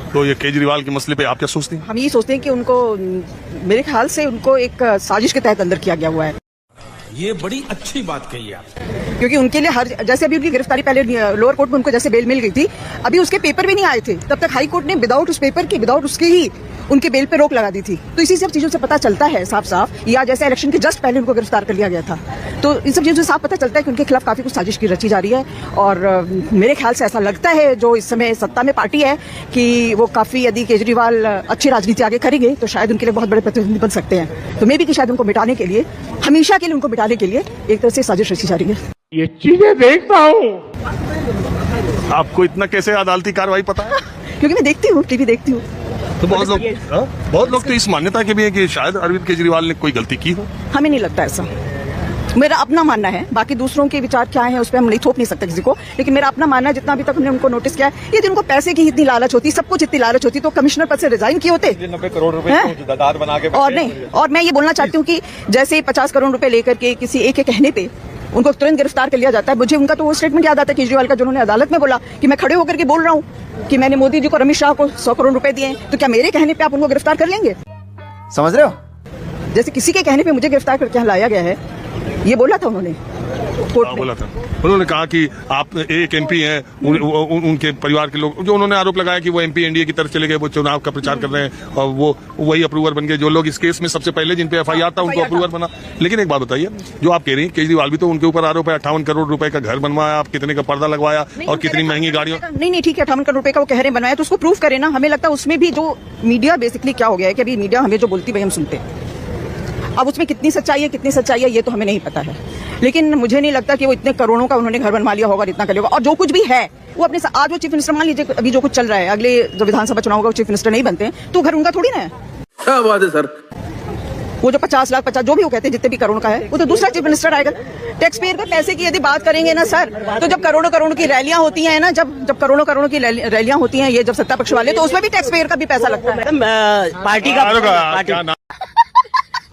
तो ये केजरीवाल के मसले पे आप क्या सोचते हैं? हम ये सोचते हैं कि उनको, मेरे ख्याल से उनको एक साजिश के तहत अंदर किया गया हुआ है। ये बड़ी अच्छी बात कही आप, क्योंकि उनके लिए हर, जैसे अभी उनकी गिरफ्तारी पहले लोअर कोर्ट में उनको जैसे बेल मिल गई थी, अभी उसके पेपर भी नहीं आए थे, तब तक हाई कोर्ट ने विदाउट उस पेपर के, विदाउट उसके ही उनके बेल पे रोक लगा दी थी। तो इसी सब चीजों से पता चलता है साफ साफ, या जैसे इलेक्शन के जस्ट पहले उनको गिरफ्तार कर लिया गया था, तो इन सब चीजों से साफ पता चलता है कि उनके खिलाफ काफी कुछ साजिश की रची जा रही है। और मेरे ख्याल से ऐसा लगता है जो इस समय सत्ता में पार्टी है कि वो काफी, यदि केजरीवाल अच्छी राजनीति आगे करेंगे तो शायद उनके लिए बहुत बड़े प्रतिद्वंदी बन सकते हैं। तो मे भी कि शायद उनको मिटाने के लिए, हमेशा के लिए उनको मिटाने के लिए एक तरह से साजिश रची जा रही है। ये चीजें देखता हूँ। आपको इतना कैसे अदालती कार्रवाई पता है? क्योंकि मैं देखती हूँ, टीवी देखती हूँ। तो बहुत लोग तो इस मान्यता के भी है कि शायद अरविंद केजरीवाल ने कोई गलती की हो। हमें नहीं लगता ऐसा, मेरा अपना मानना है। बाकी दूसरों के विचार क्या है उस पर हम नहीं थोप नहीं सकते किसी को, लेकिन मेरा अपना मानना है, जितना अभी तक हमने उनको नोटिस किया है, यदि उनको पैसे की इतनी लालच होती, सब कुछ इतनी लालच होती, तो कमिश्नर पद से रिजाइन किए होते। 90 करोड़ रुपए दाद बना के, और नहीं, और मैं ये बोलना चाहती हूँ कि जैसे 50 करोड़ रुपए लेकर के किसी एक के कहने पे उनको तुरंत गिरफ्तार कर लिया जाता है। मुझे उनका तो वो स्टेटमेंट याद आता है केजरीवाल का, जिन्होंने अदालत में बोला कि मैं खड़े होकर के बोल रहा हूँ कि मैंने मोदी जी को, अमित शाह को 100 करोड़ रुपए दिए, तो क्या मेरे कहने पे आप उनको गिरफ्तार कर लेंगे? समझ रहे हो? जैसे किसी के कहने पे मुझे गिरफ्तार करके यहाँ लाया गया है, ये बोला था उन्होंने कोर्ट में। बोला था, उन्होंने कहा कि आप एक एमपी हैं, उनके परिवार के लोग, जो उन्होंने आरोप लगाया कि वो एमपी एनडीए की तरफ चले गए, वो चुनाव का प्रचार कर रहे हैं और वो वही अप्रूवर बन गए, जो लोग इस केस में सबसे पहले जिन पे एफआईआर था उनको अप्रूवर बना। लेकिन एक बात बताइए, जो आप कह रही हैं केजरीवाल भी तो उनके ऊपर आरोप है, 58 करोड़ रुपए का घर बनवाया, आप कितने का पर्दा लगवाया और कितनी महंगी गाड़ियों। नहीं ठीक है, 58 करोड़ रुपए का वो कह रहे हैं बनवाया, तो उसको प्रूफ करे ना। हमें लगता है उसमें भी जो मीडिया बेसिकली क्या हो गया है कि अभी मीडिया हमें जो बोलती है हम सुनते हैं। अब उसमें कितनी सच्चाई है ये तो हमें नहीं पता है, लेकिन मुझे नहीं लगता कि वो इतने करोड़ों का उन्होंने घर बनवा लिया होगा, इतना कर लिया होगा। और जो कुछ भी है वो अपने, आज वो चीफ मिनिस्टर, मान लीजिए अभी जो कुछ चल रहा है, अगले जो विधानसभा चुनाव होगा वो चीफ मिनिस्टर नहीं बनते हैं, तो घर उनका थोड़ी ना है। क्या बात है सर। वो जो 50 लाख 50 जो भी वो कहते हैं, जितने भी करोड़ का है, वो तो दूसरा चीफ मिनिस्टर आएगा। टैक्स पेयर के पैसे की यदि बात करेंगे ना सर, तो जब करोड़ों करोड़ की रैलियां होती हैं ना, जब करोड़ों करोड़ की रैलियां होती हैं, ये जब सत्ता पक्ष वाले, तो उसमें भी टैक्स पेयर का भी पैसा लगता है। पार्टी का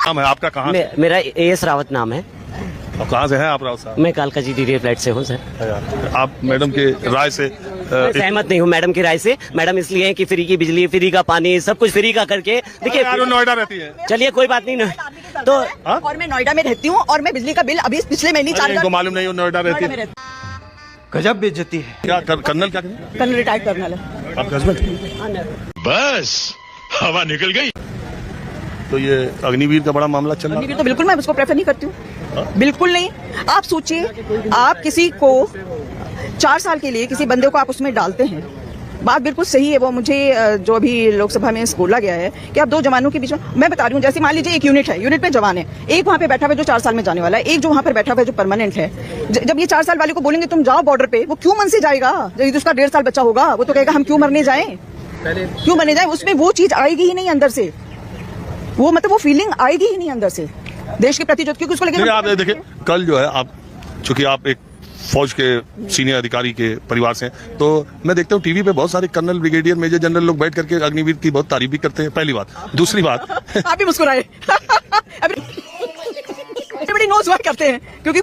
नाम है आपका? कहाँ? मेरा एएस रावत नाम है। अब कहाँ से हैं आप राव साहब? मैं कालका जी डीडी फ्लैट से हूँ सर। आप मैडम के राय से सहमत नहीं हूँ मैडम की राय से। मैडम इसलिए है कि फ्री की बिजली, फ्री का पानी, सब कुछ फ्री का करके, देखिए नोएडा रहती है। चलिए कोई बात नहीं ना, तो और मैं नोएडा में रहती हूँ और मैं बिजली का बिल अभी पिछले महीने 4 मालूम नहीं, नोएडा रहती है। गजब बेइज्जती है। क्या कर्नल क्या करें? कर्नल रिटायर्ड कर्नल है आपका हस्बैंड? बस हवा निकल गई। तो ये अग्निवीर का बड़ा मामला चल रहा है। तो बिल्कुल मैं उसको प्रेफर नहीं करती हूँ, बिल्कुल नहीं। आप सोचिए, आप किसी को 4 साल के लिए किसी बंदे को आप उसमें डालते हैं, बात बिल्कुल सही है। वो मुझे जो अभी लोकसभा में बोला गया है कि आप 2 जवानों के बीच में, मैं बता रही हूँ, जैसे मान लीजिए एक यूनिट है, यूनिट में जवान है, एक वहाँ पे बैठा हुआ है जो 4 साल में जाने वाला है, एक जो वहाँ पर बैठा हुआ है जो परमानेंट है। जब ये 4 साल वाले को बोलेंगे तुम जाओ बॉर्डर पे, वो क्यों मन से जाएगा? जब उसका 1.5 साल बच्चा होगा, वो तो कहेगा हम क्यों मरने जाए, क्यों मरने जाए। उसमें वो चीज आएगी ही नहीं अंदर से, वो मतलब वो फीलिंग आएगी ही नहीं अंदर से देश के प्रति, जो क्योंकि उसको लगेगा। आप देखिए, कल जो है, आप चूंकि आप एक फौज के सीनियर अधिकारी के परिवार से हैं, तो मैं देखता हूँ टीवी पे बहुत सारे कर्नल, ब्रिगेडियर, मेजर जनरल लोग बैठ करके अग्निवीर की बहुत तारीफ भी करते हैं। पहली बात। दूसरी बात आप भी मुस्कुराए। बड़ी नोज वर्क करते हैं, क्योंकि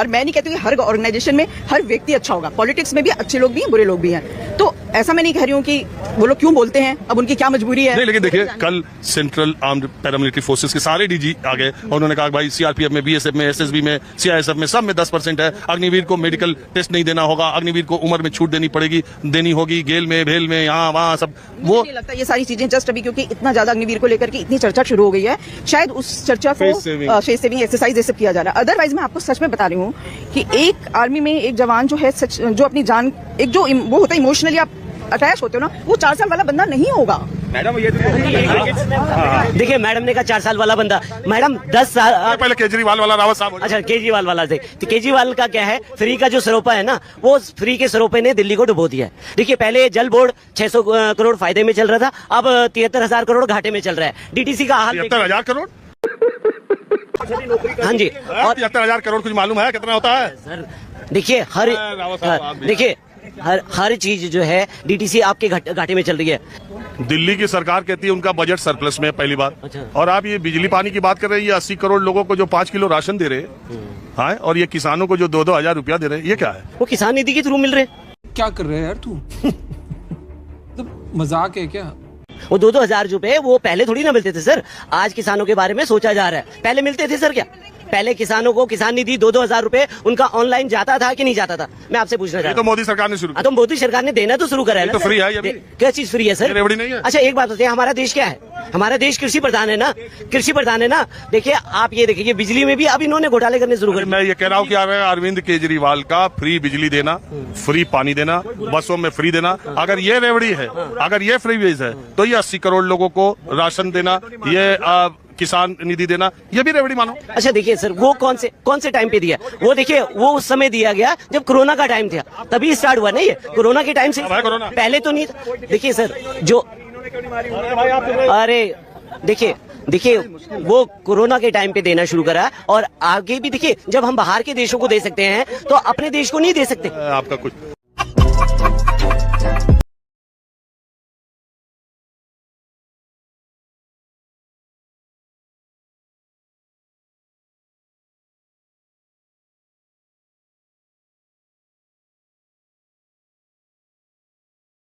मैं नहीं कहती कि हर ऑर्गेनाइजेशन में हर व्यक्ति अच्छा होगा, पॉलिटिक्स में भी अच्छे लोग भी हैं, बुरे लोग भी हैं। तो ऐसा मैं नहीं कह रही हूँ कि वो लोग क्यों बोलते हैं, अब उनकी क्या मजबूरी है। नहीं, लेकिन देखिए, कल सेंट्रल आर्म्ड पैरामिलिट्री फोर्सेस के सारे डीजी आ गए और उन्होंने कहा भाई सीआरपीएफ में, बीएसएफ में, एसएसबी में, सीआईएसएफ में, सब में 10% है। अग्निवीर को मेडिकल टेस्ट नहीं देना होगा, अग्निवीर को उम्र में छूट देनी होगी, गेल में, भेल में, यहाँ वहाँ सब। वो नहीं लगता ये सारी चीजें जस्ट अभी, क्योंकि इतना ज्यादा अग्निवीर को लेकर के इतनी चर्चा शुरू हो गई है, शायद उस चर्चा को फेस सेविंग एक्सरसाइज ये सब किया जा रहा है। अदरवाइज मैं आपको सच में बता रही हूँ कि एक आर्मी में एक जवान जो है, सच जो अपनी जान, एक जो वो होता है इमोशनली आप अटैच होते हो ना, वो 4 साल वाला बंदा नहीं होगा। मैडम ये देखिए, मैडम ने कहा 4 साल वाला बंदा, मैडम 10 साल पहले केजरीवाल वाला रावत साहब। अच्छा, केजरीवाल वाला थे, तो केजरीवाल का क्या है, फ्री का जो सरोपा है ना, वो फ्री के सरोपे ने दिल्ली को डुबो दिया है। देखिए, पहले जल बोर्ड 600 करोड़ फायदे में चल रहा था, अब 73,000 करोड़ घाटे में चल रहा है। डीटीसी का हाल 73,000 करोड़? हाँ जी, और 73,000 करोड़ कुछ मालूम है कितना होता है? सर देखिए, हर चीज जो है डीटीसी आपके घाटे में चल रही है। दिल्ली की सरकार कहती है उनका बजट सरप्लस में है, पहली बात। अच्छा। और आप ये बिजली पानी की बात कर रहे हैं, ये 80 करोड़ लोगों को जो 5 किलो राशन दे रहे हैं, और ये किसानों को जो 2-2 हजार रुपया दे रहे हैं, ये क्या है? वो किसान निधि के थ्रू मिल रहे हैं। क्या कर रहे हैं यार तू? मजाक है क्या? वो 2-2 हज़ार रुपए वो पहले थोड़ी ना मिलते थे सर। आज किसानों के बारे में सोचा जा रहा है, पहले मिलते थे सर क्या? पहले किसानों को किसान निधि 2-2 हज़ार रुपए उनका ऑनलाइन जाता था कि नहीं जाता था? मैं आपसे पूछना ये चाहता तो हूँ। मोदी सरकार ने शुरू किया। तो मोदी सरकार ने देना तो शुरू करा है ना तो सर। फ्री है ये भी। क्या चीज फ्री है सर? ये रेवड़ी नहीं है। अच्छा एक बात बताइए, हमारा देश क्या है? हमारा देश कृषि प्रधान है ना, कृषि प्रधान है ना। देखिए आप ये देखिए, बिजली में भी अब इन्होंने घोटाले करने शुरू कर दिए। मैं ये कह रहा हूँ कि अरविंद केजरीवाल का फ्री बिजली देना, फ्री पानी देना, बसों में फ्री देना, अगर ये रेवड़ी है, अगर ये फ्री वेज है, तो ये 80 करोड़ लोगों को राशन देना, ये किसान निधि देना, ये भी रेवड़ी मानो। अच्छा देखिए सर, वो कौन से टाइम पे दिया? वो देखिए वो उस समय दिया गया जब कोरोना का टाइम था, तभी स्टार्ट हुआ ना ये। कोरोना के टाइम से अब है कोरोना। पहले तो नहीं था। देखिए सर जो अरे देखिए वो कोरोना के टाइम पे देना शुरू करा, और आगे भी देखिए जब हम बाहर के देशों को दे सकते हैं तो अपने देश को नहीं दे सकते। आपका कुछ